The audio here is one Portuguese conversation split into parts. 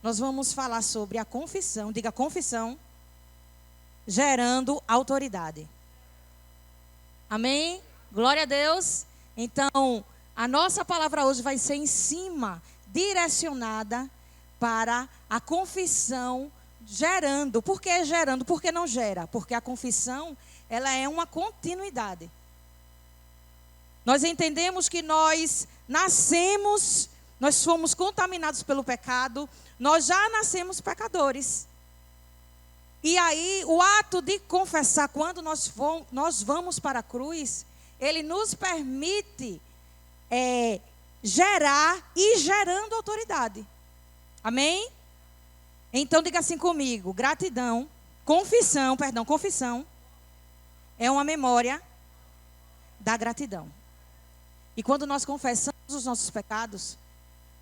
nós vamos falar sobre a confissão. Diga confissão, gerando autoridade. Amém? Glória a Deus. Então, a nossa palavra hoje vai ser em cima, direcionada para a confissão gerando. Por que gerando? Por que não gera? Porque a confissão, ela é uma continuidade. Nós entendemos que nós nascemos, nós fomos contaminados pelo pecado, nós já nascemos pecadores. E aí, o ato de confessar, quando nós vamos para a cruz, ele nos permite gerar e gerando autoridade. Amém? Então, diga assim comigo, confissão é uma memória da gratidão. E quando nós confessamos os nossos pecados,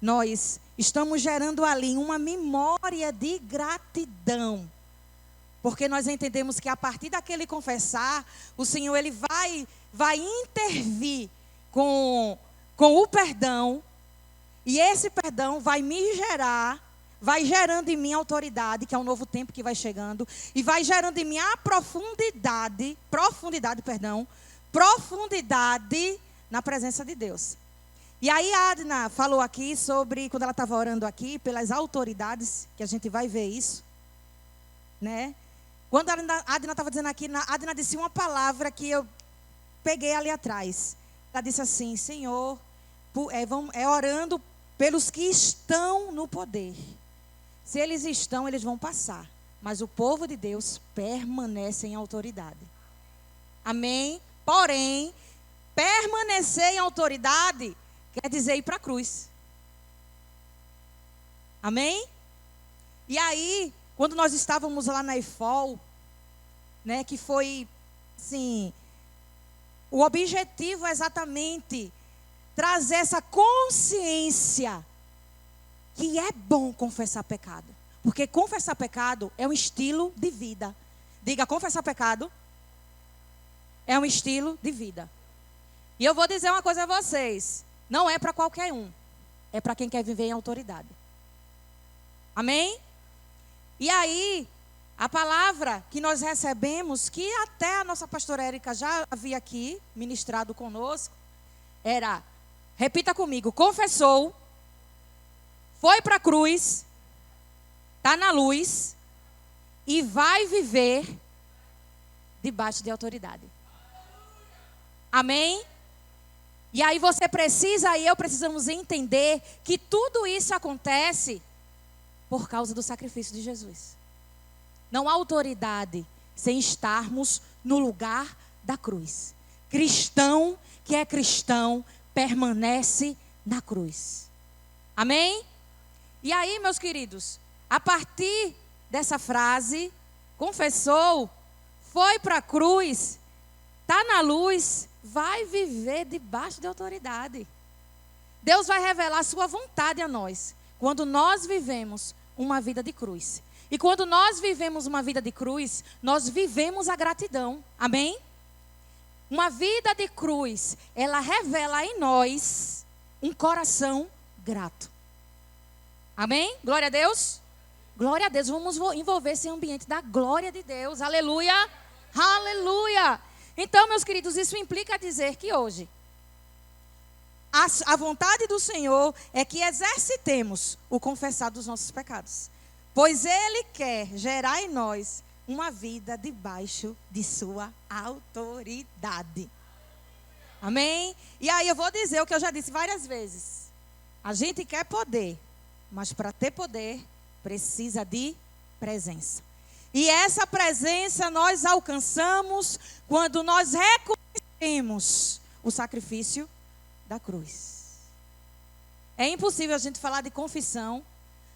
nós estamos gerando ali uma memória de gratidão. Porque nós entendemos que a partir daquele confessar, o Senhor ele vai intervir com o perdão. E esse perdão vai vai gerando em mim autoridade, que é um novo tempo que vai chegando. E vai gerando em mim a profundidade na presença de Deus. E aí a Adna falou aqui sobre, quando ela estava orando aqui, pelas autoridades, que a gente vai ver isso, né? Quando a Adna estava dizendo aqui, a Adna disse uma palavra que eu peguei ali atrás. Ela disse assim, Senhor, orando pelos que estão no poder. Se eles estão, eles vão passar. Mas o povo de Deus permanece em autoridade. Amém? Porém, permanecer em autoridade quer dizer ir para a cruz. Amém? E aí, quando nós estávamos lá na EFOL, né, que foi, assim, o objetivo é exatamente trazer essa consciência que é bom confessar pecado. Porque confessar pecado é um estilo de vida. Diga, confessar pecado é um estilo de vida. E eu vou dizer uma coisa a vocês. Não é para qualquer um. É para quem quer viver em autoridade. Amém? E aí, a palavra que nós recebemos, que até a nossa pastora Érica já havia aqui ministrado conosco, era, repita comigo, confessou, foi para a cruz, está na luz e vai viver debaixo de autoridade. Amém? E aí você precisa e eu precisamos entender que tudo isso acontece por causa do sacrifício de Jesus. Não há autoridade sem estarmos no lugar da cruz. Cristão que é cristão permanece na cruz. Amém? E aí, meus queridos, a partir dessa frase, confessou, foi para a cruz, está na luz, vai viver debaixo de autoridade. Deus vai revelar a sua vontade a nós, quando nós vivemos uma vida de cruz. E quando nós vivemos uma vida de cruz, nós vivemos a gratidão. Amém? Uma vida de cruz, ela revela em nós um coração grato. Amém? Glória a Deus. Glória a Deus. Vamos envolver esse ambiente da glória de Deus. Aleluia. Aleluia. Então, meus queridos, isso implica dizer que hoje a vontade do Senhor é que exercitemos o confessar dos nossos pecados. Pois Ele quer gerar em nós uma vida debaixo de sua autoridade. Amém? E aí eu vou dizer o que eu já disse várias vezes. A gente quer poder, mas para ter poder precisa de presença. E essa presença nós alcançamos quando nós reconhecemos o sacrifício da cruz. É impossível a gente falar de confissão,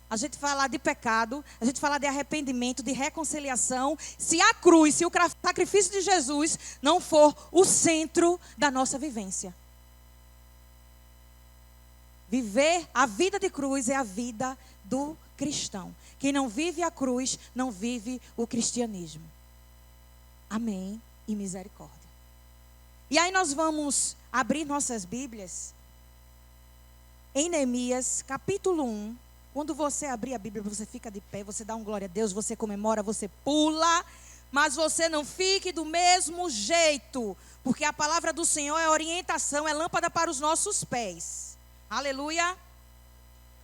a gente falar de pecado, a gente falar de arrependimento, de reconciliação, se a cruz, se o sacrifício de Jesus não for o centro da nossa vivência. Viver a vida de cruz é a vida do cristão. Quem não vive a cruz, não vive o cristianismo. Amém e misericórdia. E aí nós vamos abrir nossas Bíblias em Neemias, capítulo 1, Quando você abrir a Bíblia, você fica de pé, você dá um glória a Deus, você comemora, você pula, mas você não fique do mesmo jeito, porque a palavra do Senhor é orientação, é lâmpada para os nossos pés. Aleluia.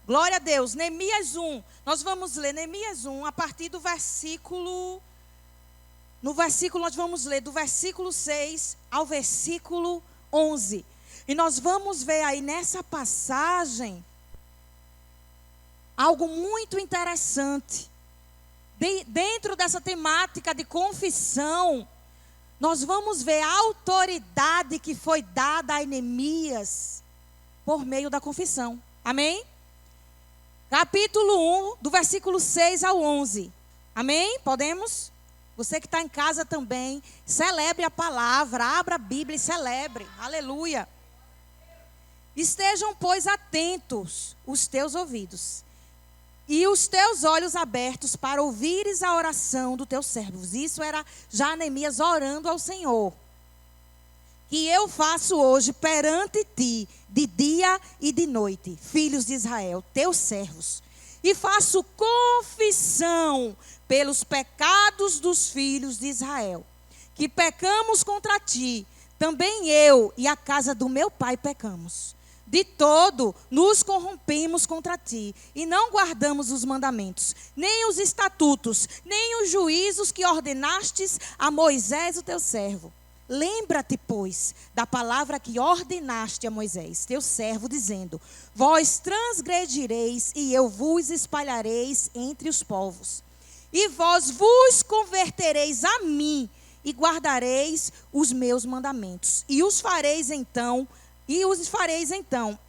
Glória a Deus. Neemias 1. Nós vamos ler Neemias 1 a partir do versículo... nós vamos ler do versículo 6 ao versículo 11. E nós vamos ver aí nessa passagem algo muito interessante. Dentro dessa temática de confissão, nós vamos ver a autoridade que foi dada a Neemias por meio da confissão. Amém? Capítulo 1, do versículo 6 ao 11. Amém? Podemos? Você que está em casa também, celebre a palavra, abra a Bíblia e celebre. Aleluia. Estejam, pois, atentos os teus ouvidos e os teus olhos abertos para ouvires a oração dos teus servos. Isso era já Neemias orando ao Senhor. Que eu faço hoje perante ti, de dia e de noite, filhos de Israel, teus servos. E faço confissão pelos pecados dos filhos de Israel, que pecamos contra ti, também eu e a casa do meu pai pecamos. De todo nos corrompemos contra ti, e não guardamos os mandamentos, nem os estatutos, nem os juízos que ordenastes a Moisés, o teu servo. Lembra-te, pois, da palavra que ordenaste a Moisés, teu servo, dizendo: vós transgredireis e eu vos espalhareis entre os povos. E vós vos convertereis a mim e guardareis os meus mandamentos. E os fareis então,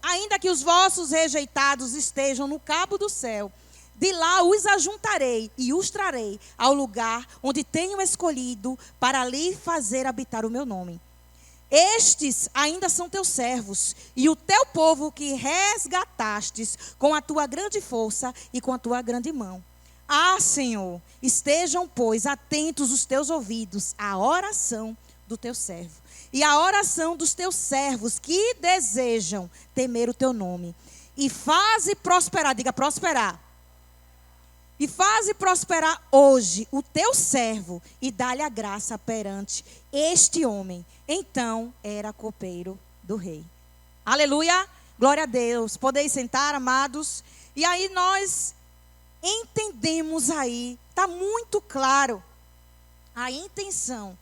ainda que os vossos rejeitados estejam no cabo do céu, de lá os ajuntarei e os trarei ao lugar onde tenho escolhido para ali fazer habitar o meu nome. Estes ainda são teus servos e o teu povo que resgatastes com a tua grande força e com a tua grande mão. Ah, Senhor, estejam, pois, atentos os teus ouvidos à oração do teu servo e à oração dos teus servos que desejam temer o teu nome. E faze prosperar, diga prosperar. E faze prosperar hoje o teu servo e dá-lhe a graça perante este homem. Então era copeiro do rei. Aleluia, glória a Deus. Podeis sentar, amados. E aí nós entendemos aí, está muito claro a intenção,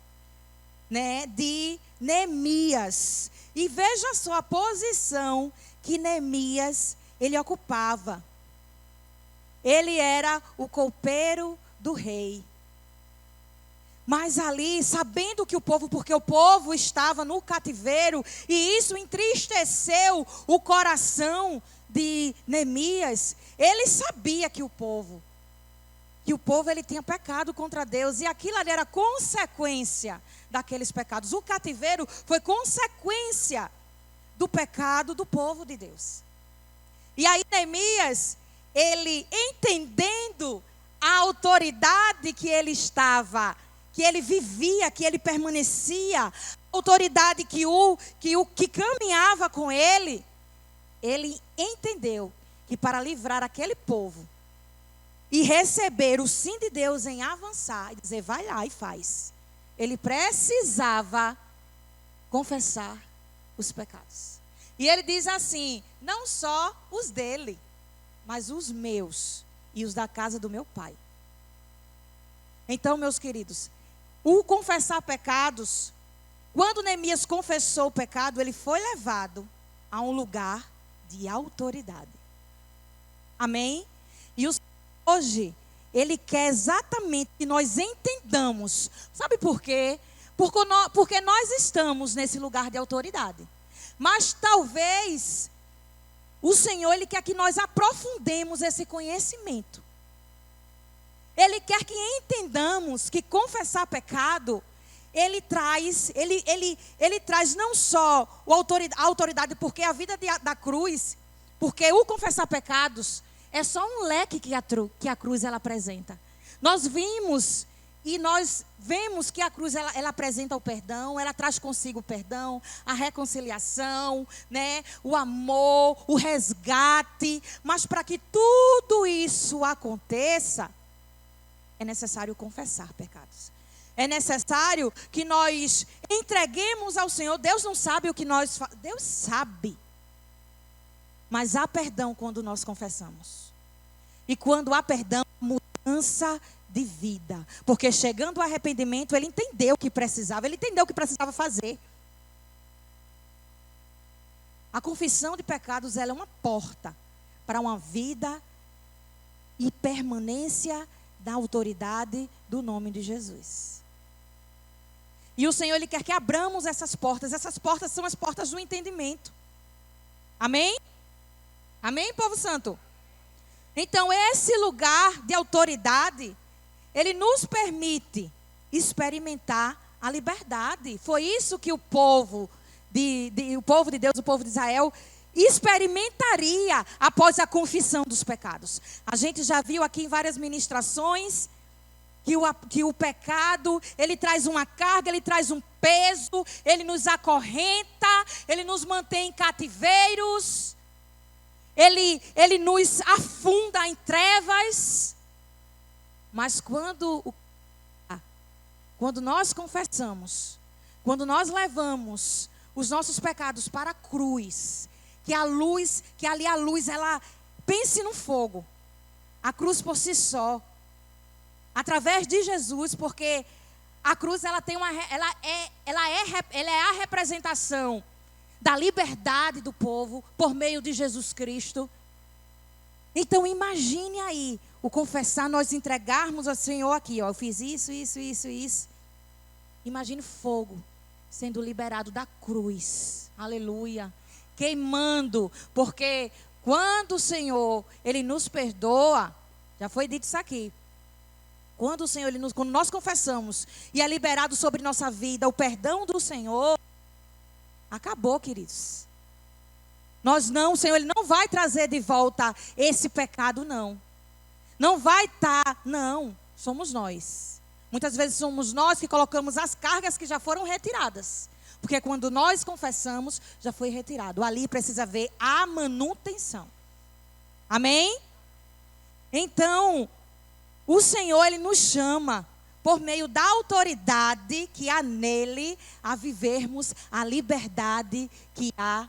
né, de Neemias. E veja só a posição que Neemias ele ocupava. Ele era o copeiro do rei. Mas ali, sabendo que porque o povo estava no cativeiro, e isso entristeceu o coração de Neemias, ele sabia que o povo ele tinha pecado contra Deus, e aquilo ali era consequência daqueles pecados. O cativeiro foi consequência do pecado do povo de Deus. E aí Neemias, ele entendendo a autoridade que ele estava, que ele vivia, que ele permanecia, a autoridade que caminhava com ele entendeu que para livrar aquele povo e receber o sim de Deus em avançar e dizer, vai lá e faz, ele precisava confessar os pecados. E ele diz assim, não só os dele, mas os meus e os da casa do meu pai. Então, meus queridos, o confessar pecados, quando Neemias confessou o pecado, ele foi levado a um lugar de autoridade. Amém? E hoje, ele quer exatamente que nós entendamos. Sabe por quê? Porque nós estamos nesse lugar de autoridade. Mas talvez o Senhor, ele quer que nós aprofundemos esse conhecimento. Ele quer que entendamos que confessar pecado, ele traz não só a autoridade, porque a vida da cruz, porque o confessar pecados é só um leque que a cruz ela apresenta. Nós vimos E nós vemos que a cruz, ela apresenta o perdão, ela traz consigo o perdão, a reconciliação, né? O amor, o resgate. Mas para que tudo isso aconteça, é necessário confessar pecados. É necessário que nós entreguemos ao Senhor. Deus não sabe o que nós fazemos. Deus sabe. Mas há perdão quando nós confessamos. E quando há perdão, mudança de vida. Porque chegando ao arrependimento, ele entendeu o que precisava. Ele entendeu o que precisava fazer. A confissão de pecados, ela é uma porta para uma vida e permanência da autoridade do nome de Jesus. E o Senhor, Ele quer que abramos essas portas. Essas portas são as portas do entendimento. Amém? Amém, povo santo? Então, esse lugar de autoridade, ele nos permite experimentar a liberdade. Foi isso que o povo de Deus, o povo de Israel, experimentaria após a confissão dos pecados. A gente já viu aqui em várias ministrações que o pecado, ele traz uma carga, ele traz um peso, ele nos acorrenta, ele nos mantém em cativeiros, ele nos afunda em trevas. Mas quando nós confessamos, quando nós levamos os nossos pecados para a cruz, que ali a luz, ela, pense no fogo, a cruz por si só, através de Jesus, porque a cruz, ela é a representação da liberdade do povo por meio de Jesus Cristo. Então imagine aí o confessar, nós entregarmos ao Senhor aqui, ó, eu fiz isso. Imagine fogo sendo liberado da cruz, aleluia, queimando, porque quando o Senhor, Ele nos perdoa, já foi dito isso aqui, quando nós confessamos e é liberado sobre nossa vida o perdão do Senhor, acabou, queridos. O Senhor, Ele não vai trazer de volta esse pecado, não. Não vai estar, não. Somos nós. Muitas vezes somos nós que colocamos as cargas que já foram retiradas. Porque quando nós confessamos, já foi retirado. Ali precisa haver a manutenção. Amém? Então, o Senhor, Ele nos chama, por meio da autoridade que há nele, a vivermos a liberdade que há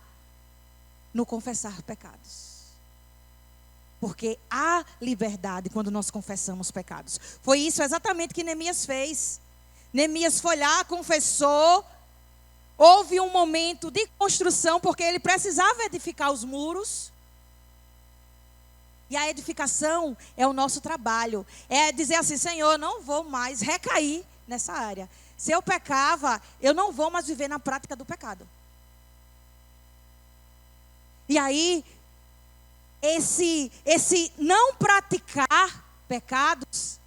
no confessar pecados. Porque há liberdade quando nós confessamos pecados. Foi isso exatamente que Neemias fez. Neemias foi lá, confessou. Houve um momento de construção, porque ele precisava edificar os muros. E a edificação é o nosso trabalho. É dizer assim, Senhor, eu não vou mais recair nessa área. Se eu pecava, eu não vou mais viver na prática do pecado. E aí, esse não praticar pecados,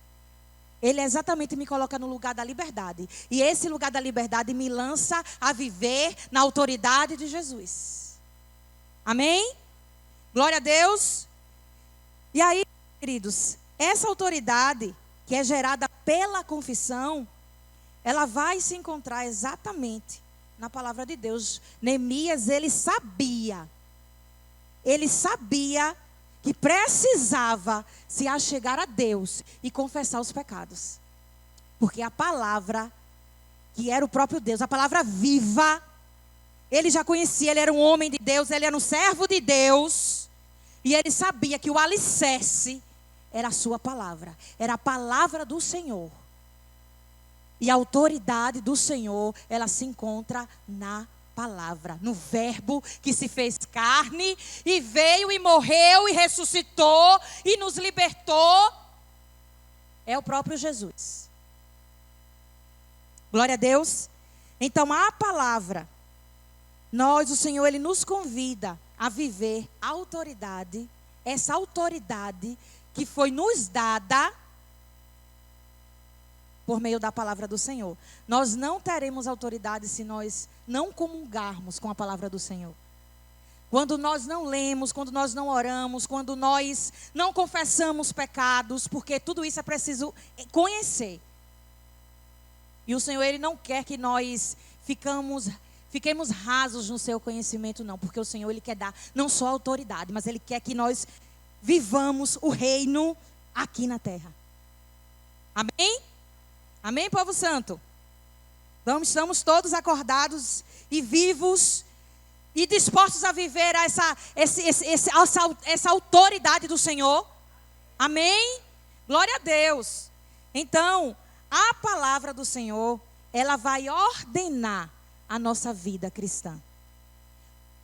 ele exatamente me coloca no lugar da liberdade. E esse lugar da liberdade me lança a viver na autoridade de Jesus. Amém? Glória a Deus. E aí, queridos, essa autoridade que é gerada pela confissão, ela vai se encontrar exatamente na palavra de Deus. Neemias, ele sabia que precisava se achegar a Deus e confessar os pecados. Porque a palavra, que era o próprio Deus, a palavra viva, ele já conhecia, ele era um homem de Deus, ele era um servo de Deus. E ele sabia que o alicerce era a sua palavra, era a palavra do Senhor. E a autoridade do Senhor, ela se encontra na palavra, no verbo que se fez carne e veio e morreu e ressuscitou e nos libertou. É o próprio Jesus. Glória a Deus. Então a palavra, o Senhor, Ele nos convida a viver a autoridade, essa autoridade que foi nos dada por meio da palavra do Senhor. Nós não teremos autoridade se nós não comungarmos com a palavra do Senhor. Quando nós não lemos, quando nós não oramos, quando nós não confessamos pecados, porque tudo isso é preciso conhecer. E o Senhor, Ele não quer que nós fiquemos rasos no seu conhecimento, não. Porque o Senhor, Ele quer dar não só autoridade, mas Ele quer que nós vivamos o reino aqui na terra. Amém? Amém, povo santo? Então, estamos todos acordados e vivos e dispostos a viver essa autoridade do Senhor. Amém? Glória a Deus. Então, a palavra do Senhor, ela vai ordenar a nossa vida cristã.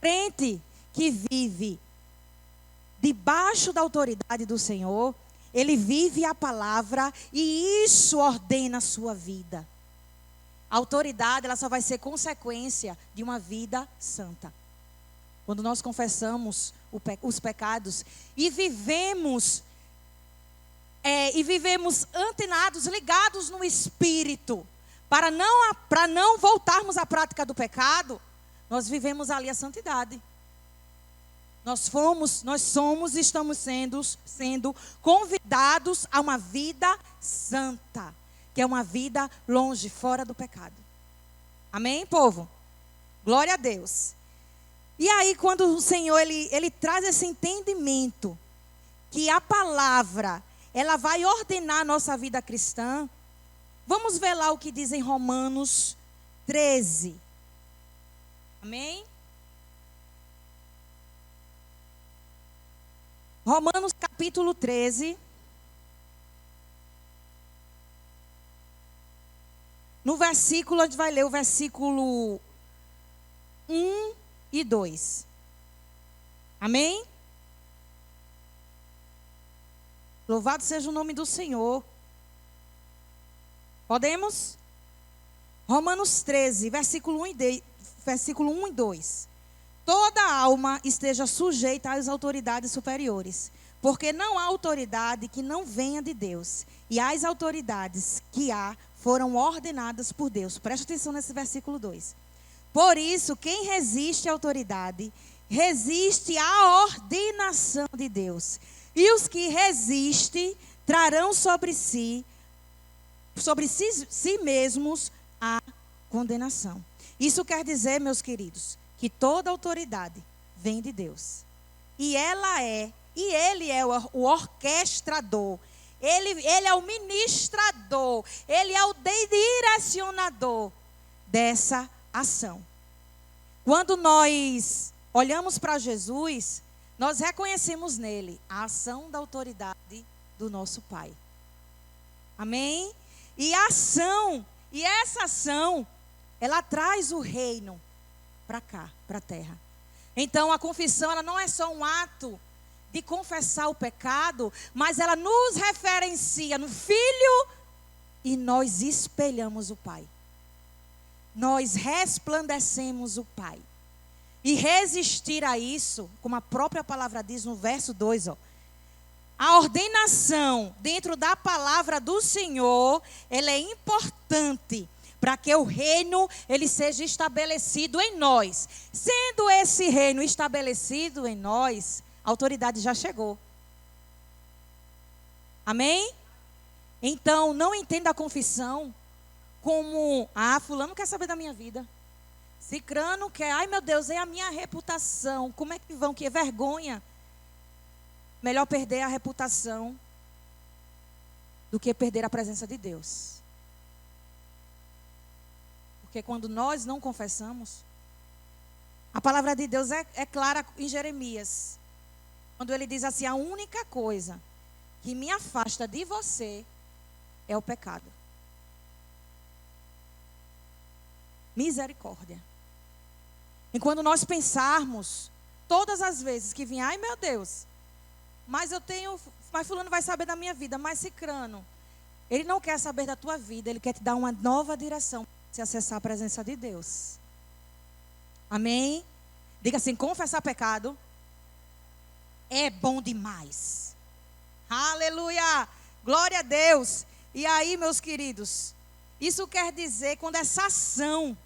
Crente que vive debaixo da autoridade do Senhor, ele vive a palavra e isso ordena a sua vida. A autoridade, ela só vai ser consequência de uma vida santa. Quando nós confessamos os pecados e vivemos antenados, ligados no Espírito, para não voltarmos à prática do pecado, nós vivemos ali a santidade. Nós somos e estamos sendo convidados a uma vida santa, que é uma vida longe, fora do pecado. Amém, povo? Glória a Deus. E aí, quando o Senhor, ele traz esse entendimento, que a palavra, ela vai ordenar a nossa vida cristã, vamos ver lá o que diz em Romanos 13. Amém? Romanos capítulo 13. No versículo, a gente vai ler o versículo 1 e 2. Amém? Louvado seja o nome do Senhor. Podemos? Romanos 13, versículo 1 e 2. Toda alma esteja sujeita às autoridades superiores, porque não há autoridade que não venha de Deus, e as autoridades que há foram ordenadas por Deus. Presta atenção nesse versículo 2. Por isso, quem resiste à autoridade, resiste à ordenação de Deus. E os que resistem trarão sobre si mesmos a condenação. Isso quer dizer, meus queridos, que toda autoridade vem de Deus. E ele é o orquestrador. Ele é o ministrador. Ele é o direcionador dessa ação. Quando nós olhamos para Jesus, nós reconhecemos nele a ação da autoridade do nosso Pai. Amém? E essa ação, ela traz o reino para cá, para a terra. Então a confissão, ela não é só um ato de confessar o pecado, mas ela nos referencia no Filho e nós espelhamos o Pai. Nós resplandecemos o Pai. E resistir a isso, como a própria palavra diz no verso 2, a ordenação dentro da palavra do Senhor, ela é importante para que o reino, ele seja estabelecido em nós. Sendo esse reino estabelecido em nós, a autoridade já chegou. Amém? Então, não entenda a confissão como, fulano quer saber da minha vida. Cicrano quer, ai meu Deus, é a minha reputação. Como é que vão? Que vergonha. Melhor perder a reputação do que perder a presença de Deus. Porque quando nós não confessamos, a palavra de Deus é clara em Jeremias. Quando ele diz assim, a única coisa que me afasta de você é o pecado. Misericórdia. E quando nós pensarmos, todas as vezes que vem, ai meu Deus, mas fulano vai saber da minha vida, mas cicrano, ele não quer saber da tua vida, ele quer te dar uma nova direção para se acessar a presença de Deus. Amém? Diga assim, confessar pecado é bom demais. Aleluia! Glória a Deus! E aí, meus queridos, isso quer dizer quando essa ação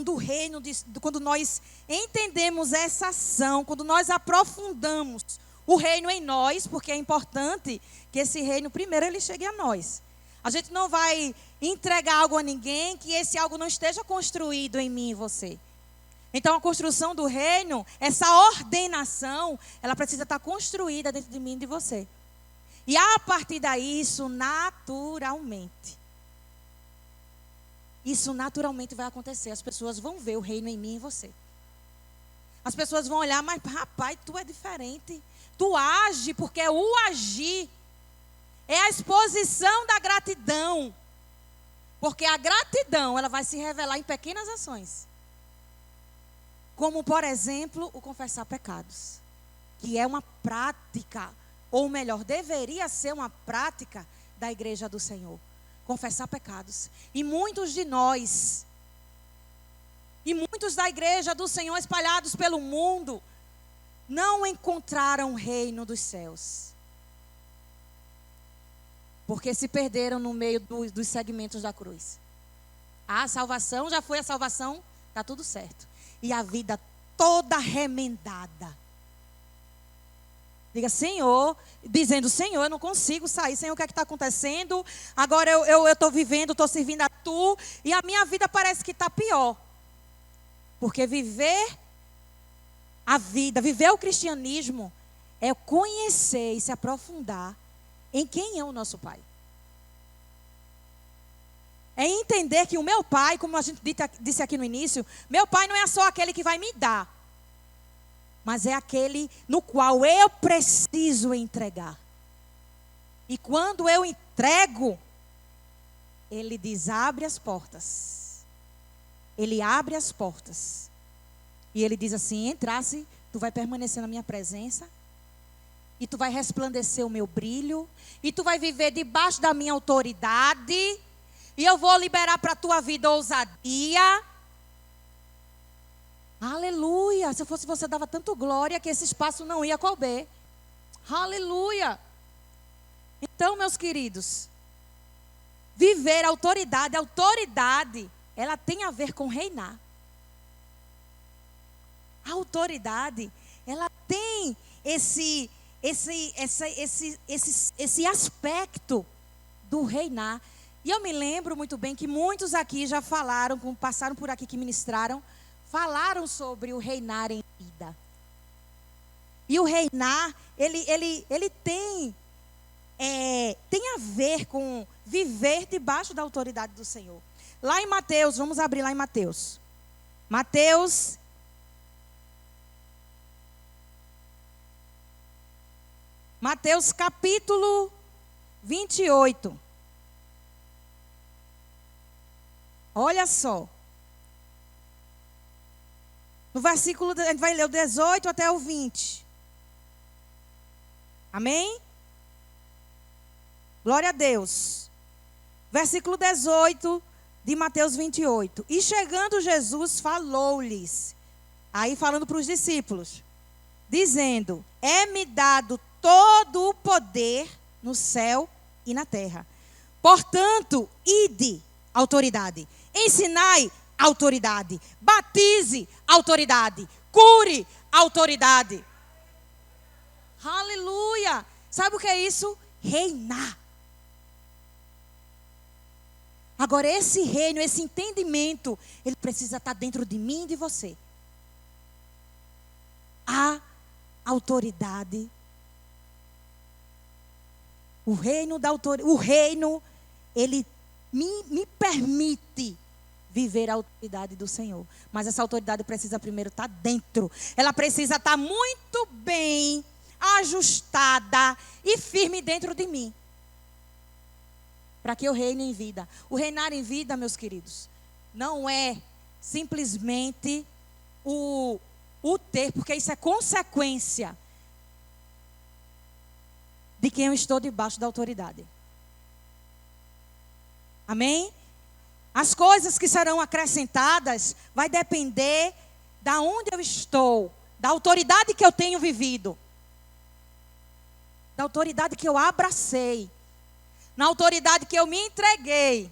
do reino, quando nós entendemos essa ação, quando nós aprofundamos o reino em nós, porque é importante que esse reino, primeiro, ele chegue a nós. A gente não vai entregar algo a ninguém que esse algo não esteja construído em mim e você. Então, a construção do reino, essa ordenação, ela precisa estar construída dentro de mim e de você. E a partir daí, isso naturalmente vai acontecer. As pessoas vão ver o reino em mim e em você. As pessoas vão olhar, mas rapaz, tu é diferente. Tu age, porque é o agir. É a exposição da gratidão. Porque a gratidão, ela vai se revelar em pequenas ações. Como, por exemplo, o confessar pecados. Que é uma prática, ou melhor, deveria ser uma prática da igreja do Senhor. Confessar pecados. E muitos de nós, e muitos da igreja do Senhor espalhados pelo mundo, não encontraram o reino dos céus. Porque se perderam no meio dos segmentos da cruz. A salvação, já foi a salvação, está tudo certo. E a vida toda remendada. Diga, Senhor, dizendo, Senhor, eu não consigo sair, Senhor, o que é que está acontecendo? Agora eu estou vivendo, estou servindo a Tu, e a minha vida parece que está pior. Porque viver a vida, viver o cristianismo, é conhecer e se aprofundar em quem é o nosso Pai. É entender que o meu Pai, como a gente disse aqui no início, meu Pai não é só aquele que vai me dar, mas é aquele no qual eu preciso entregar. E quando eu entrego, Ele diz, abre as portas. Ele abre as portas. E Ele diz assim, entrasse, tu vai permanecer na minha presença. E tu vai resplandecer o meu brilho. E tu vai viver debaixo da minha autoridade. E eu vou liberar para a tua vida ousadia. Aleluia. Se eu fosse você, dava tanto glória que esse espaço não ia couber. Aleluia. Então, meus queridos, viver a autoridade, ela tem a ver com reinar. A autoridade, ela tem esse aspecto do reinar. E eu me lembro muito bem que muitos aqui já falaram, passaram por aqui que ministraram, falaram sobre o reinar em vida. E o reinar, ele tem a ver com viver debaixo da autoridade do Senhor. Lá em Mateus, vamos abrir lá em Mateus. Mateus capítulo 28. Olha só. No versículo, a gente vai ler o 18 até o 20. Amém? Glória a Deus. Versículo 18 de Mateus 28. E chegando Jesus, falou-lhes. Aí falando para os discípulos. Dizendo, é-me dado todo o poder no céu e na terra. Portanto, ide, autoridade. Ensinai, autoridade. Batize, autoridade. Cure, autoridade. Aleluia. Sabe o que é isso? Reinar. Agora, esse reino, esse entendimento, ele precisa estar dentro de mim e de você. A autoridade. O reino da autoridade. O reino, ele me permite viver a autoridade do Senhor. Mas essa autoridade precisa primeiro estar dentro. Ela precisa estar muito bem ajustada e firme dentro de mim. Para que eu reine em vida. O reinar em vida, meus queridos, não é simplesmente o ter, porque isso é consequência de quem eu estou debaixo da autoridade. Amém? As coisas que serão acrescentadas vai depender da onde eu estou, da autoridade que eu tenho vivido, da autoridade que eu abracei, na autoridade que eu me entreguei.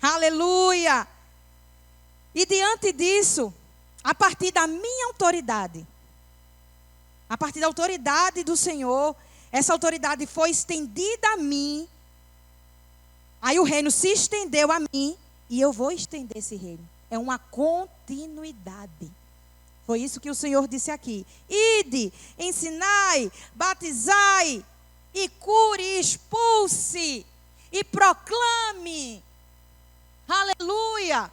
Aleluia! E diante disso, a partir da minha autoridade, a partir da autoridade do Senhor, essa autoridade foi estendida a mim. Aí o reino se estendeu a mim e eu vou estender esse reino. É uma continuidade. Foi isso que o Senhor disse aqui. Ide, ensinai, batizai, e cure, e expulse, e proclame. Aleluia!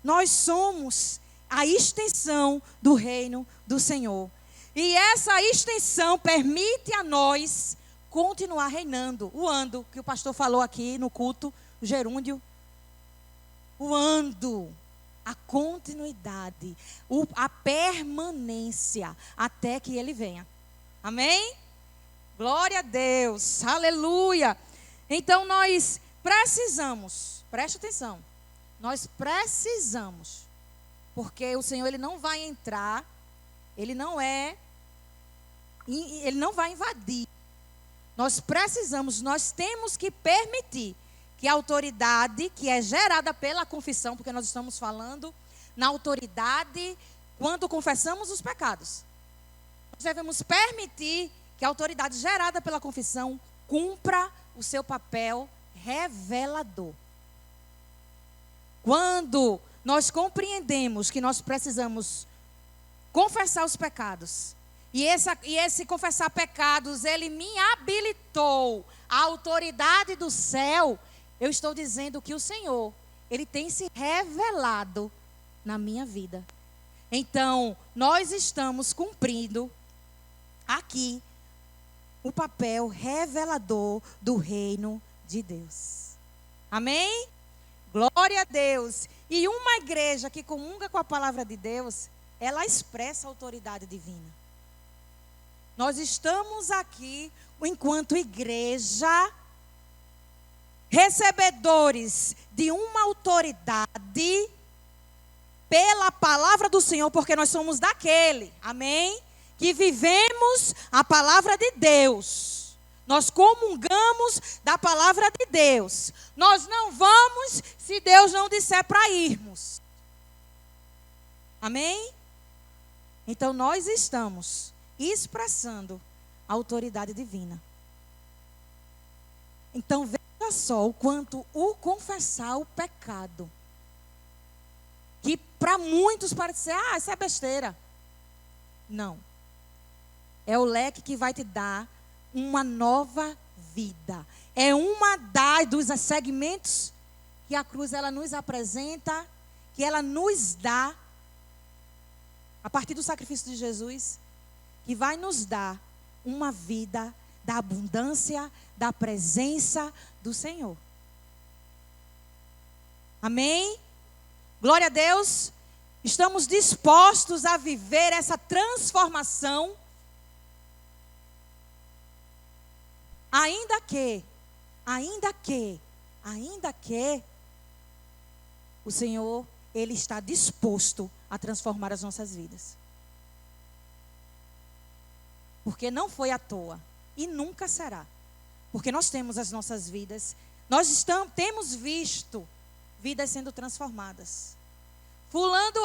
Nós somos a extensão do reino do Senhor. E essa extensão permite a nós continuar reinando. O ando, que o pastor falou aqui no culto, o gerúndio. O ando, a continuidade, a permanência, até que ele venha. Amém? Glória a Deus, aleluia. Então nós precisamos, preste atenção, nós precisamos, porque o Senhor ele não vai entrar, ele não vai invadir. Nós precisamos, nós temos que permitir que a autoridade que é gerada pela confissão, porque nós estamos falando na autoridade quando confessamos os pecados. Nós devemos permitir que a autoridade gerada pela confissão cumpra o seu papel revelador. Quando nós compreendemos que nós precisamos confessar os pecados, e esse confessar pecados, ele me habilitou a autoridade do céu, eu estou dizendo que o Senhor, ele tem se revelado na minha vida. Então, nós estamos cumprindo aqui o papel revelador do reino de Deus. Amém? Glória a Deus. E uma igreja que comunga com a palavra de Deus, ela expressa a autoridade divina. Nós estamos aqui, enquanto igreja, recebedores de uma autoridade pela palavra do Senhor, porque nós somos daquele, amém? Que vivemos a palavra de Deus. Nós comungamos da palavra de Deus. Nós não vamos se Deus não disser para irmos. Amém? Então nós estamos expressando a autoridade divina. Então veja só o quanto o confessar o pecado, que para muitos parece ser, isso é besteira. Não. É o leque que vai te dar uma nova vida. É uma dos segmentos que a cruz ela nos apresenta, que ela nos dá, a partir do sacrifício de Jesus, que vai nos dar uma vida da abundância, da presença do Senhor. Amém? Glória a Deus. Estamos dispostos a viver essa transformação. Ainda que o Senhor, Ele está disposto a transformar as nossas vidas. Porque não foi à toa e nunca será. Porque nós temos as nossas vidas, temos visto vidas sendo transformadas. Fulano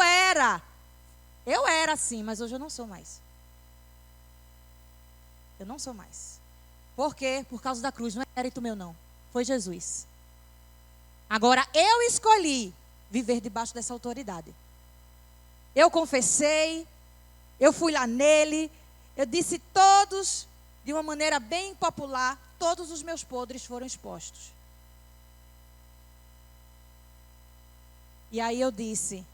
eu era assim, mas hoje eu não sou mais. Eu não sou mais. Por quê? Por causa da cruz, não é mérito meu não, foi Jesus. Agora eu escolhi viver debaixo dessa autoridade. Eu confessei, eu fui lá nele, eu disse todos, de uma maneira bem popular, todos os meus podres foram expostos. E aí eu disse,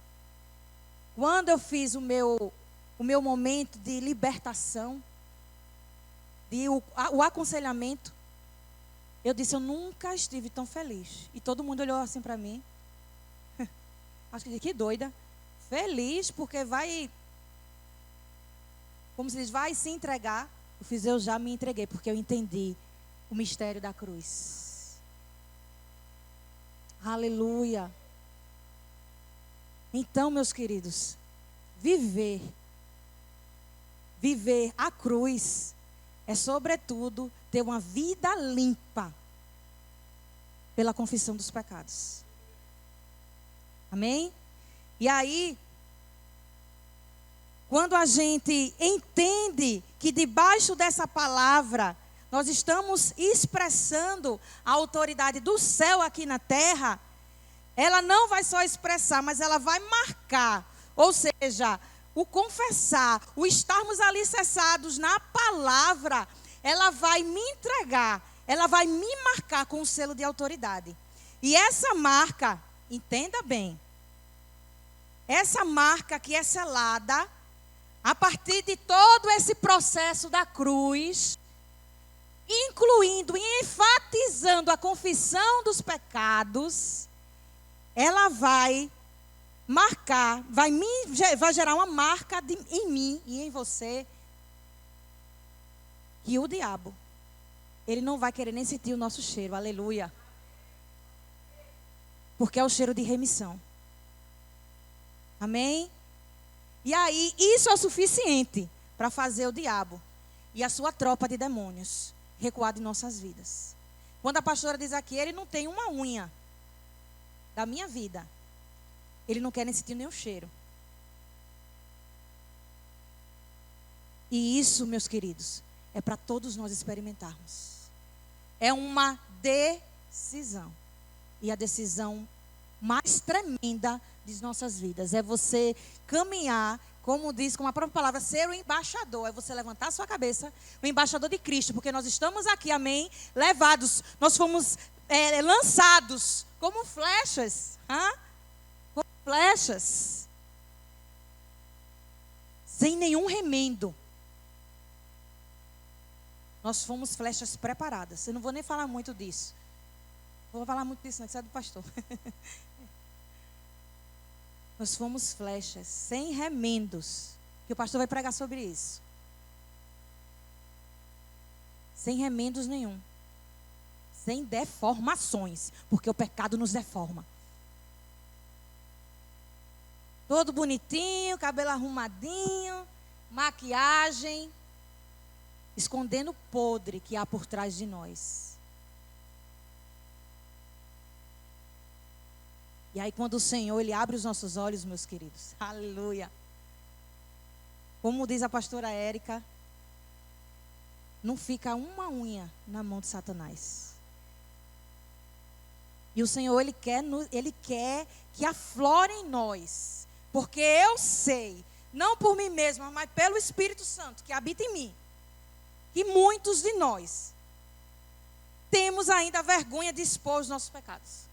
quando eu fiz o meu momento de libertação, o aconselhamento, eu disse, eu nunca estive tão feliz. E todo mundo olhou assim para mim. Acho que doida. Feliz porque vai, como se diz, vai se entregar. Eu já me entreguei, porque eu entendi o mistério da cruz. Aleluia. Então, meus queridos, viver a cruz é, sobretudo, ter uma vida limpa pela confissão dos pecados. Amém? E aí, quando a gente entende que debaixo dessa palavra nós estamos expressando a autoridade do céu aqui na terra, ela não vai só expressar, mas ela vai marcar. Ou seja, o confessar, o estarmos alicerçados na palavra, ela vai me entregar, ela vai me marcar com um selo de autoridade. E essa marca, entenda bem, essa marca que é selada, a partir de todo esse processo da cruz, incluindo e enfatizando a confissão dos pecados, ela vai marcar, vai gerar uma marca em mim e em você, que o diabo, ele não vai querer nem sentir o nosso cheiro, aleluia. Porque é o cheiro de remissão. Amém? E aí, isso é o suficiente para fazer o diabo e a sua tropa de demônios recuar de nossas vidas. Quando a pastora diz aqui, ele não tem uma unha da minha vida, ele não quer nem sentir nenhum cheiro. E isso, meus queridos, é para todos nós experimentarmos. É uma decisão. E a decisão mais tremenda de nossas vidas é você caminhar, como diz, com a própria palavra, ser o embaixador. É você levantar a sua cabeça, o embaixador de Cristo. Porque nós estamos aqui, amém, levados. Nós fomos lançados como flechas. Como flechas. Sem nenhum remendo. Nós fomos flechas preparadas. Eu não vou nem falar muito disso. Não vou falar muito disso, não, que isso é do pastor. Nós fomos flechas sem remendos. Que o pastor vai pregar sobre isso. Sem remendos nenhum. Sem deformações. Porque o pecado nos deforma. Todo bonitinho, cabelo arrumadinho, maquiagem. Escondendo o podre que há por trás de nós. E aí quando o Senhor, Ele abre os nossos olhos, meus queridos. Aleluia. Como diz a pastora Érica, não fica uma unha na mão de Satanás. E o Senhor, Ele quer que aflore em nós. Porque eu sei, não por mim mesma, mas pelo Espírito Santo que habita em mim, que muitos de nós temos ainda vergonha de expor os nossos pecados.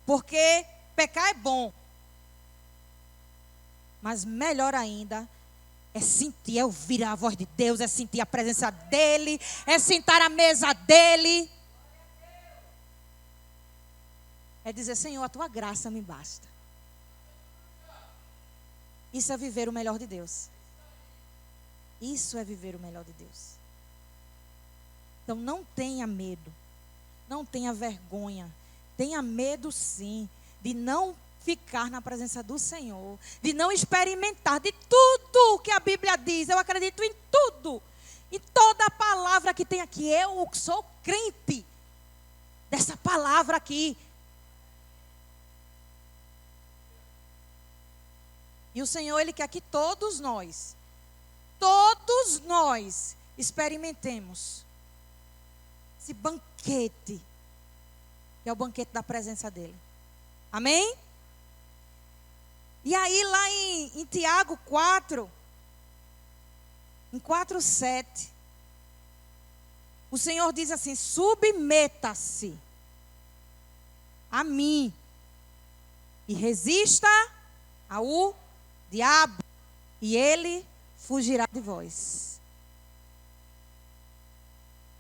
Porque pecar é bom. Mas melhor ainda é sentir, é ouvir a voz de Deus, é sentir a presença dEle, é sentar à mesa dEle. É dizer, Senhor, a tua graça me basta. Isso é viver o melhor de Deus. Isso é viver o melhor de Deus. Então não tenha medo. Não tenha vergonha. Tenha medo sim de não ficar na presença do Senhor, de não experimentar de tudo que a Bíblia diz. Eu acredito em tudo, em toda a palavra que tem aqui. Eu sou crente dessa palavra aqui. E o Senhor, Ele quer que todos nós experimentemos esse banquete, que é o banquete da presença dEle. Amém? E aí lá em Tiago 4, em 4:7, o Senhor diz assim, submeta-se a mim e resista ao diabo e ele fugirá de vós.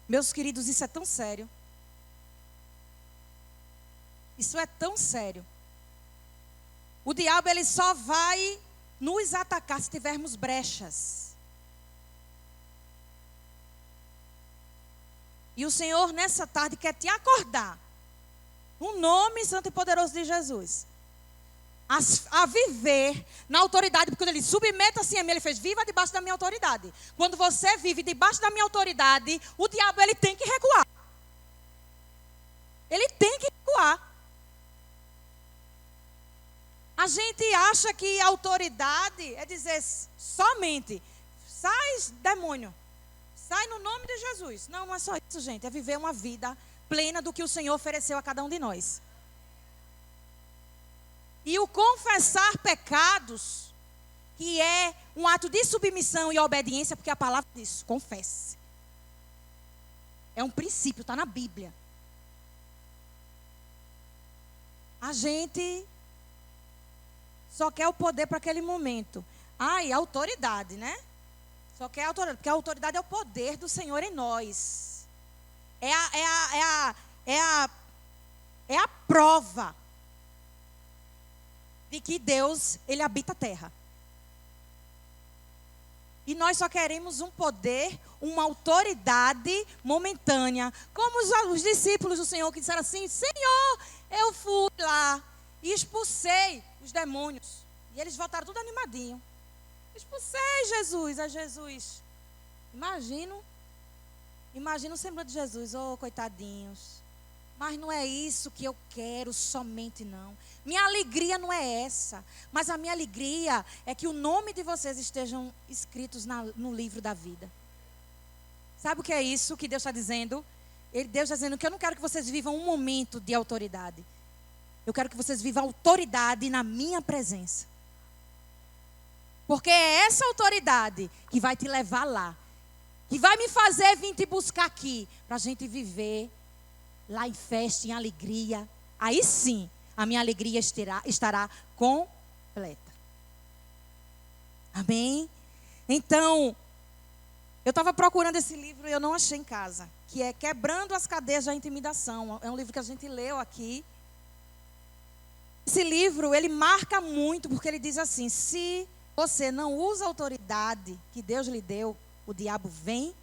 Meus queridos, isso é tão sério. Isso é tão sério. O diabo, ele só vai nos atacar se tivermos brechas. E o Senhor, nessa tarde, quer te acordar. No nome santo e poderoso de Jesus. A viver na autoridade. Porque quando ele submeta-se a mim, ele fez, viva debaixo da minha autoridade. Quando você vive debaixo da minha autoridade, o diabo, ele tem que recuar. Ele tem que recuar. A gente acha que autoridade é dizer somente sai demônio, sai no nome de Jesus. Não, não é só isso, gente. É viver uma vida plena do que o Senhor ofereceu a cada um de nós. E o confessar pecados, que é um ato de submissão e obediência, porque a palavra diz, confesse. É um princípio, está na Bíblia. A gente só quer o poder para aquele momento. E a autoridade, né? Só quer a autoridade, porque a autoridade é o poder do Senhor em nós. É a prova de que Deus, Ele habita a terra. E nós só queremos um poder, uma autoridade momentânea. Como os discípulos do Senhor que disseram assim, Senhor, eu fui lá e expulsei os demônios. E eles voltaram tudo animadinho. Expulsei Jesus, é Jesus. Imagina o semblante de Jesus, coitadinhos. Mas não é isso que eu quero somente, não. Minha alegria não é essa. Mas a minha alegria é que o nome de vocês estejam escritos no livro da vida. Sabe o que é isso que Deus está dizendo? Deus está dizendo que eu não quero que vocês vivam um momento de autoridade. Eu quero que vocês vivam autoridade na minha presença. Porque é essa autoridade que vai te levar lá. Que vai me fazer vir te buscar aqui. Para a gente viver lá em festa, em alegria. Aí sim, a minha alegria estará completa. Amém? Então, eu estava procurando esse livro e eu não achei em casa. Que é Quebrando as Cadeias da Intimidação. É um livro que a gente leu aqui. Esse livro, ele marca muito, porque ele diz assim, se você não usa a autoridade que Deus lhe deu, o diabo vem,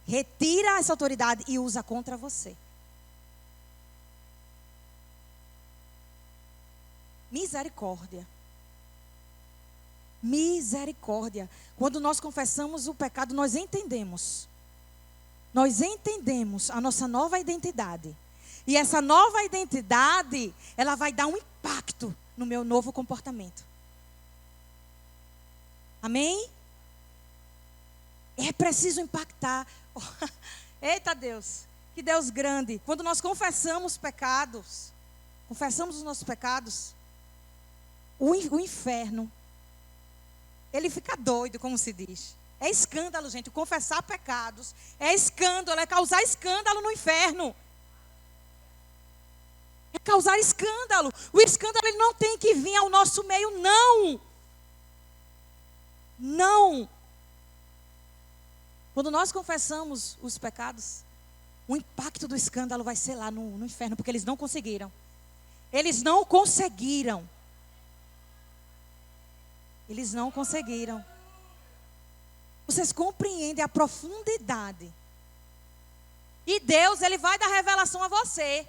retira essa autoridade e usa contra você. Misericórdia. Misericórdia. Quando nós confessamos o pecado, nós entendemos. Nós entendemos a nossa nova identidade. E essa nova identidade, ela vai dar um impacto no meu novo comportamento. Amém? É preciso impactar. Eita Deus, que Deus grande. Quando nós confessamos pecados, confessamos os nossos pecados, o inferno, ele fica doido, como se diz. É escândalo, gente. Confessar pecados é escândalo, é causar escândalo no inferno. É causar escândalo. O escândalo ele não tem que vir ao nosso meio, não. Não. Quando nós confessamos os pecados, o impacto do escândalo vai ser lá no inferno, porque eles não conseguiram. Eles não conseguiram. Eles não conseguiram. Vocês compreendem a profundidade. E Deus, Ele vai dar revelação a você.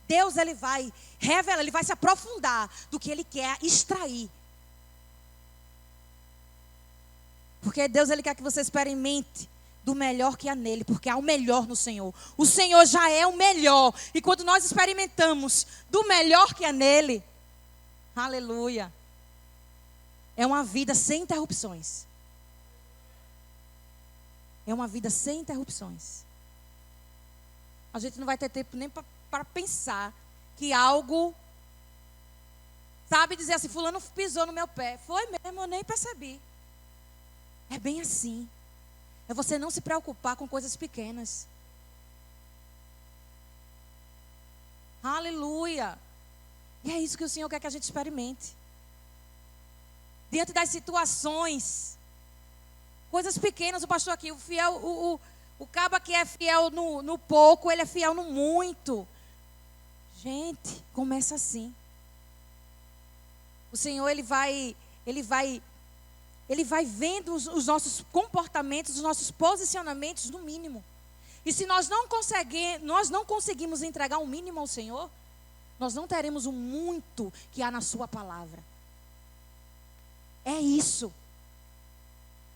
Deus, Ele vai revelar, Ele vai se aprofundar do que Ele quer extrair. Porque Deus, Ele quer que você experimente do melhor que há nele, porque há o melhor no Senhor. O Senhor já é o melhor. E quando nós experimentamos do melhor que há nele, aleluia, é uma vida sem interrupções. É uma vida sem interrupções. A gente não vai ter tempo nem para pensar que algo, sabe, dizer assim, fulano pisou no meu pé. Foi mesmo, eu nem percebi. É bem assim. É você não se preocupar com coisas pequenas. Aleluia. E é isso que o Senhor quer que a gente experimente. Diante das situações, coisas pequenas, o pastor aqui, o fiel, o caba que é fiel no pouco, ele é fiel no muito. Gente, começa assim. O Senhor, Ele vai vendo os nossos comportamentos, os nossos posicionamentos no mínimo. E se nós não conseguimos entregar o mínimo ao Senhor, nós não teremos o muito que há na sua palavra. É isso.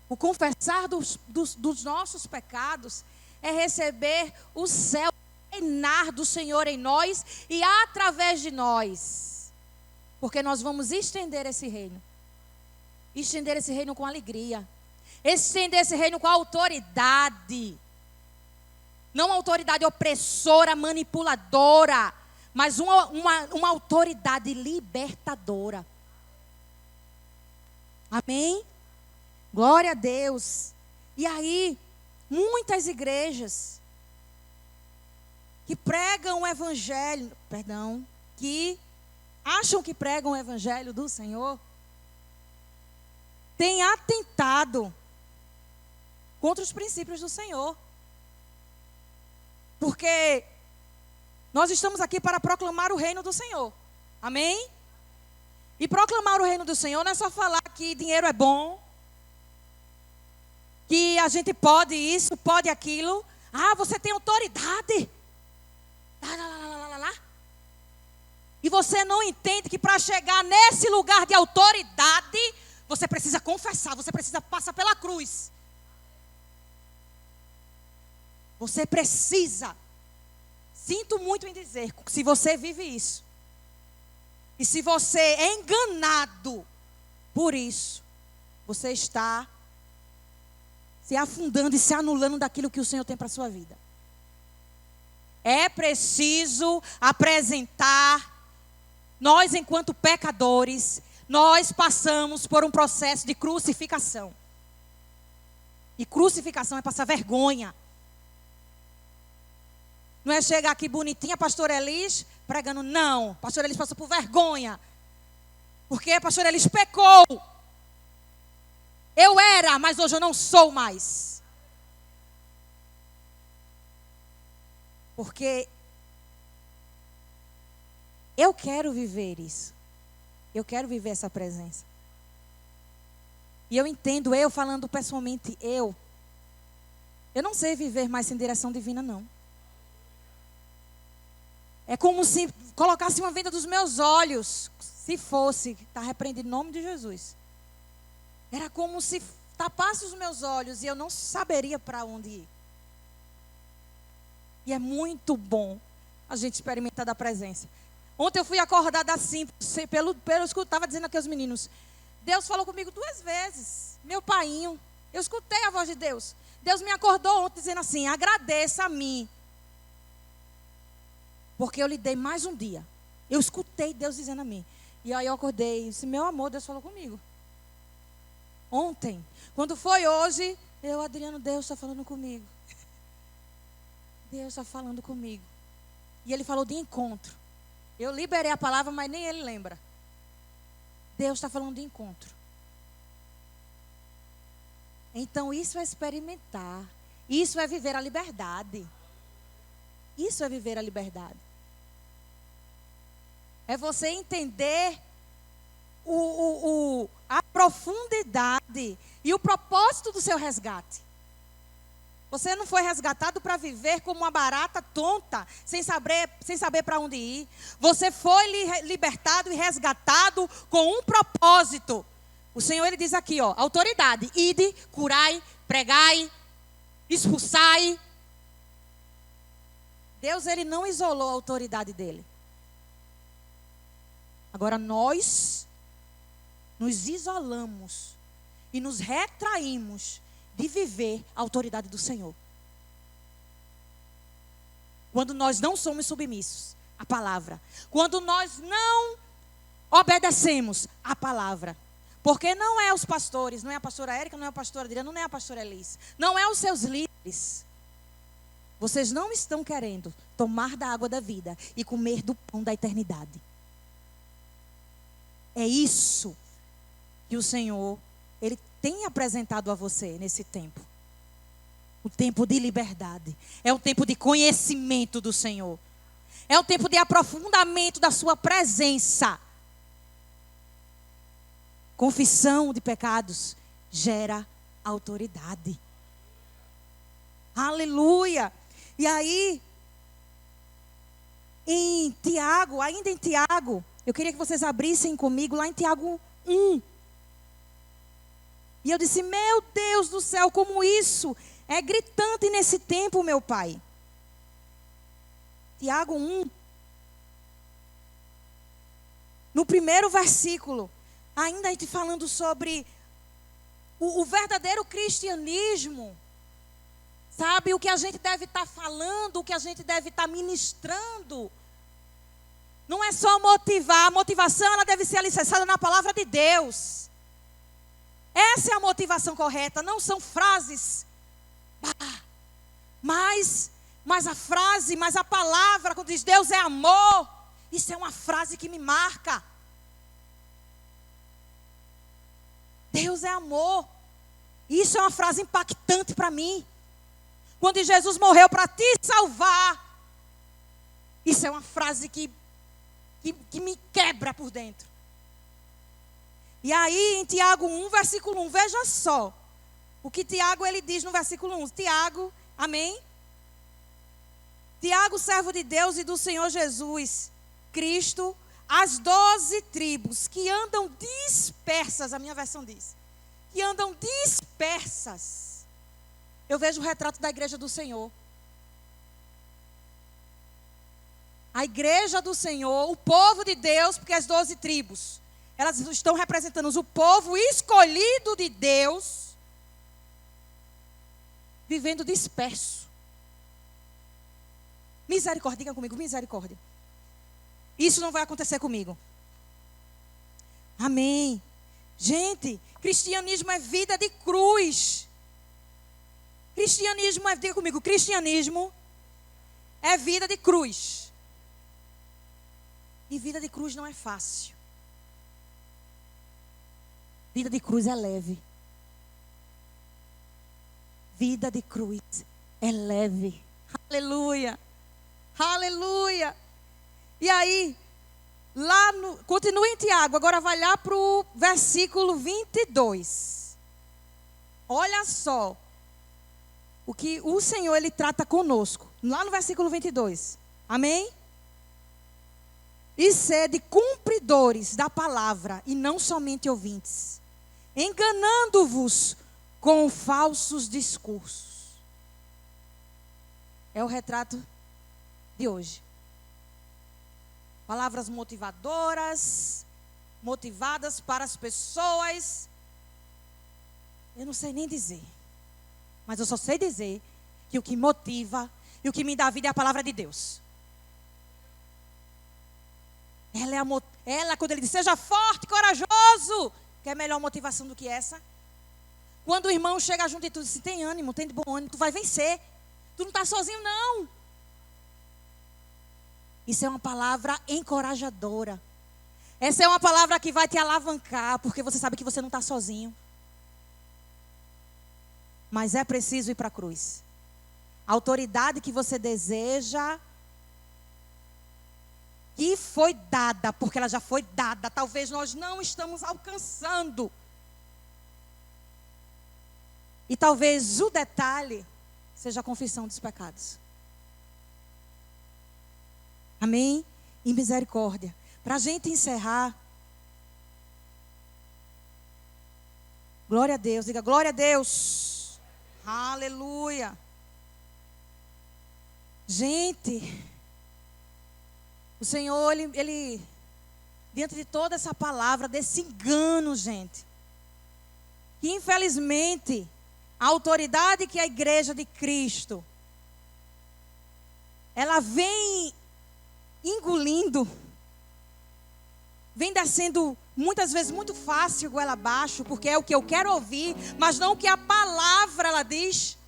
O confessar dos nossos pecados é receber o céu, reinar do Senhor em nós e através de nós. Porque nós vamos estender esse reino. estender esse reino com alegria. Estender esse reino com autoridade. Não autoridade opressora, manipuladora, mas uma autoridade libertadora. Amém? Glória a Deus. E aí, muitas igrejas que pregam o evangelho, que acham que pregam o evangelho do Senhor, têm atentado contra os princípios do Senhor. Porque nós estamos aqui para proclamar o reino do Senhor. Amém? E proclamar o reino do Senhor não é só falar que dinheiro é bom, que a gente pode isso, pode aquilo. Ah, você tem autoridade. Lá. E você não entende que para chegar nesse lugar de autoridade, você precisa confessar, você precisa passar pela cruz. Você precisa. Sinto muito em dizer, se você vive isso, e se você é enganado por isso, você está se afundando e se anulando daquilo que o Senhor tem para a sua vida. É preciso apresentar, nós enquanto pecadores, nós passamos por um processo de crucificação. E crucificação é passar vergonha. Não é chegar aqui bonitinha, pastor Elis, pregando, não. Pastor Elis passou por vergonha. Porque pastor Elis pecou. Eu era, mas hoje eu não sou mais. Porque eu quero viver isso. Eu quero viver essa presença. E eu entendo, eu falando pessoalmente, eu não sei viver mais sem direção divina, não. É como se colocasse uma venda dos meus olhos. Se fosse, está repreendido em nome de Jesus. Era como se tapasse os meus olhos e eu não saberia para onde ir. E é muito bom a gente experimentar da presença. Ontem eu fui acordada assim, pelo estava dizendo aqui aos meninos. Deus falou comigo 2 vezes. Meu painho. Eu escutei a voz de Deus. Deus me acordou ontem dizendo assim, agradeça a mim. Porque eu lhe dei mais um dia. Eu escutei Deus dizendo a mim. E aí eu acordei e disse, meu amor, Deus falou comigo. Ontem. Quando foi hoje, Adriano, Deus está falando comigo. Deus está falando comigo. E ele falou de encontro. Eu liberei a palavra, mas nem ele lembra. Deus está falando de encontro. Então isso é experimentar. Isso é viver a liberdade. Isso é viver a liberdade. É você entender a profundidade e o propósito do seu resgate. Você não foi resgatado para viver como uma barata tonta, sem saber para onde ir. Você foi libertado e resgatado com um propósito. O Senhor, Ele diz aqui, ó, autoridade. Ide, curai, pregai, expulsai. Deus, Ele não isolou a autoridade dEle. Agora nós nos isolamos e nos retraímos de viver a autoridade do Senhor. Quando nós não somos submissos à palavra. Quando nós não obedecemos à palavra. Porque não é os pastores, não é a pastora Érica, não é a pastora Adriana, não é a pastora Elis. Não é os seus líderes. Vocês não estão querendo tomar da água da vida e comer do pão da eternidade. É isso que o Senhor, Ele tem apresentado a você nesse tempo. O tempo de liberdade. É um tempo de conhecimento do Senhor. É um tempo de aprofundamento da sua presença. Confissão de pecados gera autoridade. Aleluia! E aí, em Tiago, ainda em Tiago, eu queria que vocês abrissem comigo lá em Tiago 1. E eu disse, meu Deus do céu, como isso é gritante nesse tempo, meu Pai. Tiago 1. No primeiro versículo, ainda a gente falando sobre O verdadeiro cristianismo, sabe, o que a gente deve estar falando, o que a gente deve estar ministrando, não é só motivar. A motivação, ela deve ser alicerçada na palavra de Deus. Essa é a motivação correta, não são frases. Mas a frase, mas a palavra, quando diz Deus é amor, isso é uma frase que me marca. Deus é amor. Isso é uma frase impactante para mim. Quando Jesus morreu para te salvar, isso é uma frase que me quebra por dentro. E aí em Tiago 1, versículo 1, veja só o que Tiago ele diz no versículo 1. Tiago, amém? Tiago, servo de Deus e do Senhor Jesus Cristo, as 12 tribos que andam dispersas, a minha versão diz, que andam dispersas. Eu vejo o retrato da igreja do Senhor. A igreja do Senhor, o povo de Deus, porque as 12 tribos, elas estão representando o povo escolhido de Deus, vivendo disperso. Misericórdia, diga comigo, misericórdia. Isso não vai acontecer comigo. Amém. Gente, cristianismo é vida de cruz. Cristianismo é, diga comigo, cristianismo é vida de cruz. E vida de cruz não é fácil. Vida de cruz é leve. Vida de cruz é leve. Aleluia. Aleluia. E aí, continua em Tiago, agora vai lá para o versículo 22. Olha só o que o Senhor ele trata conosco. Lá no versículo 22. Amém? E sede cumpridores da palavra e não somente ouvintes, enganando-vos com falsos discursos. É o retrato de hoje. Palavras motivadoras, motivadas para as pessoas. Eu não sei nem dizer, mas eu só sei dizer que o que motiva e o que me dá vida é a palavra de Deus. Ela, quando ele diz, seja forte, corajoso, quer melhor motivação do que essa? Quando o irmão chega junto e tu diz, tem ânimo, tem de bom ânimo, tu vai vencer. Tu não está sozinho, não. Isso é uma palavra encorajadora. Essa é uma palavra que vai te alavancar, porque você sabe que você não está sozinho. Mas é preciso ir para a cruz. A autoridade que você deseja, que foi dada, porque ela já foi dada, talvez nós não estamos alcançando. E talvez o detalhe seja a confissão dos pecados. Amém? E misericórdia. Para a gente encerrar. Glória a Deus. Diga glória a Deus. Aleluia. Gente, o Senhor, ele diante de toda essa palavra, desse engano, gente, que infelizmente a autoridade que é a igreja de Cristo, ela vem engolindo, vem descendo muitas vezes muito fácil goela abaixo, porque é o que eu quero ouvir, mas não o que a palavra ela diz.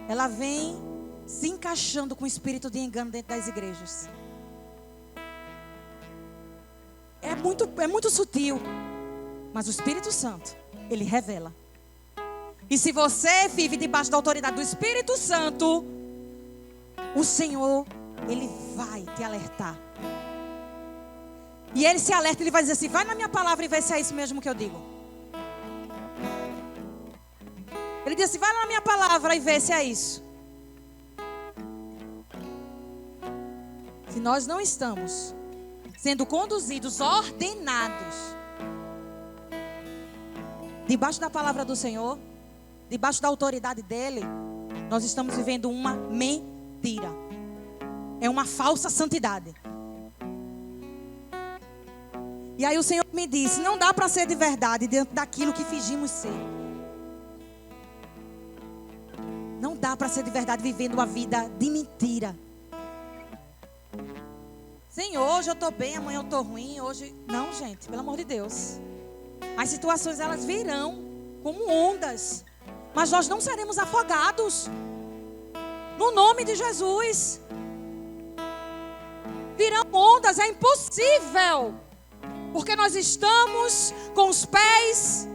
Ela vem se encaixando com o espírito de engano dentro das igrejas. É muito sutil, mas o Espírito Santo, ele revela. E se você vive debaixo da autoridade do Espírito Santo, o Senhor, ele vai te alertar. E ele se alerta, ele vai dizer assim, vai na minha palavra e vê se é isso mesmo que eu digo. Ele diz assim, vai lá na minha palavra e vê se é isso. Se nós não estamos sendo conduzidos, ordenados, debaixo da palavra do Senhor, debaixo da autoridade dele, nós estamos vivendo uma mentira. É uma falsa santidade. E aí o Senhor me disse: não dá para ser de verdade dentro daquilo que fingimos ser. Não dá para ser de verdade vivendo uma vida de mentira. Senhor, hoje eu estou bem, amanhã eu estou ruim, hoje... Não, gente, pelo amor de Deus. As situações, elas virão como ondas. Mas nós não seremos afogados. No nome de Jesus. Virão ondas, é impossível. Porque nós estamos com os pés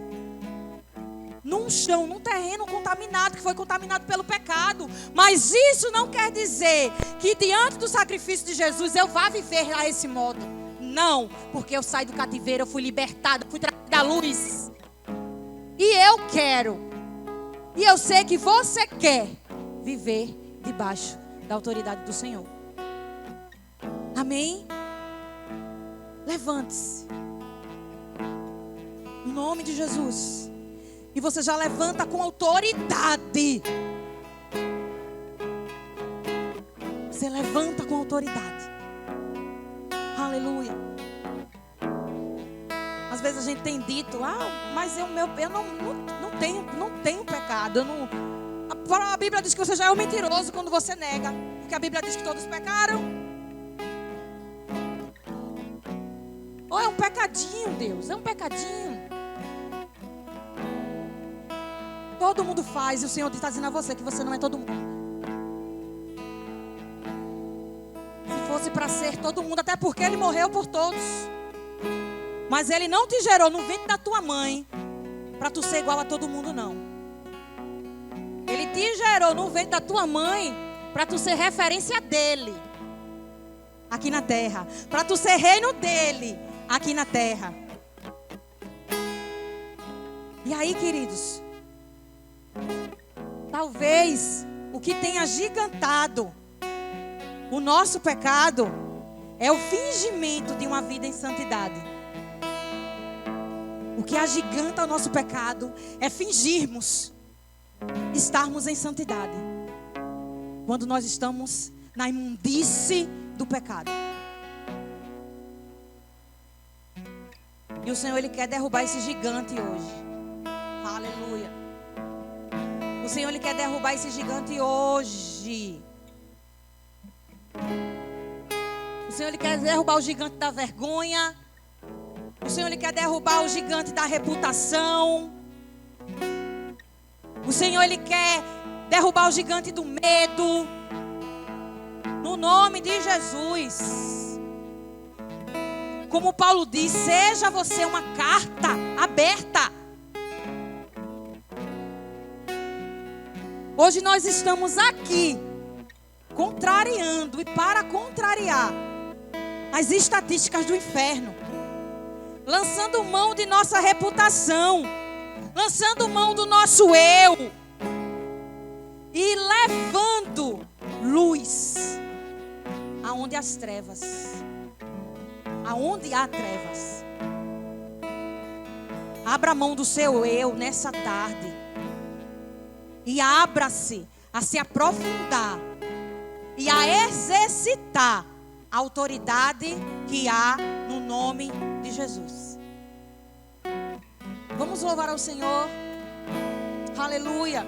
num chão, num terreno contaminado, que foi contaminado pelo pecado. Mas isso não quer dizer que diante do sacrifício de Jesus eu vá viver a esse modo. Não, porque eu saí do cativeiro, eu fui libertada, fui trazida à luz. E eu quero, e eu sei que você quer viver debaixo da autoridade do Senhor. Amém? Levante-se. Em nome de Jesus. E você já levanta com autoridade. Você levanta com autoridade. Aleluia. Às vezes a gente tem dito: mas eu não tenho pecado. A Bíblia diz que você já é um mentiroso quando você nega. Porque a Bíblia diz que todos pecaram. Ou é um pecadinho, Deus, é um pecadinho. Todo mundo faz, e o Senhor está dizendo a você que você não é todo mundo. Se fosse para ser todo mundo, até porque Ele morreu por todos. Mas Ele não te gerou no ventre da tua mãe para tu ser igual a todo mundo, não. Ele te gerou no ventre da tua mãe para tu ser referência dEle aqui na terra, para tu ser reino dEle aqui na terra. E aí, queridos, talvez o que tenha agigantado o nosso pecado é o fingimento de uma vida em santidade. O que agiganta o nosso pecado é fingirmos estarmos em santidade, quando nós estamos na imundície do pecado. E o Senhor, Ele quer derrubar esse gigante hoje. Aleluia. O Senhor, Ele quer derrubar esse gigante hoje. O Senhor, Ele quer derrubar o gigante da vergonha. O Senhor, Ele quer derrubar o gigante da reputação. O Senhor, Ele quer derrubar o gigante do medo. No nome de Jesus. Como Paulo diz, seja você uma carta aberta. Hoje nós estamos aqui contrariando e para contrariar as estatísticas do inferno, lançando mão de nossa reputação, lançando mão do nosso eu e levando luz aonde as trevas, aonde há trevas. Abra mão do seu eu nessa tarde e abra-se a se aprofundar e a exercitar a autoridade que há no nome de Jesus. Vamos louvar ao Senhor. Aleluia.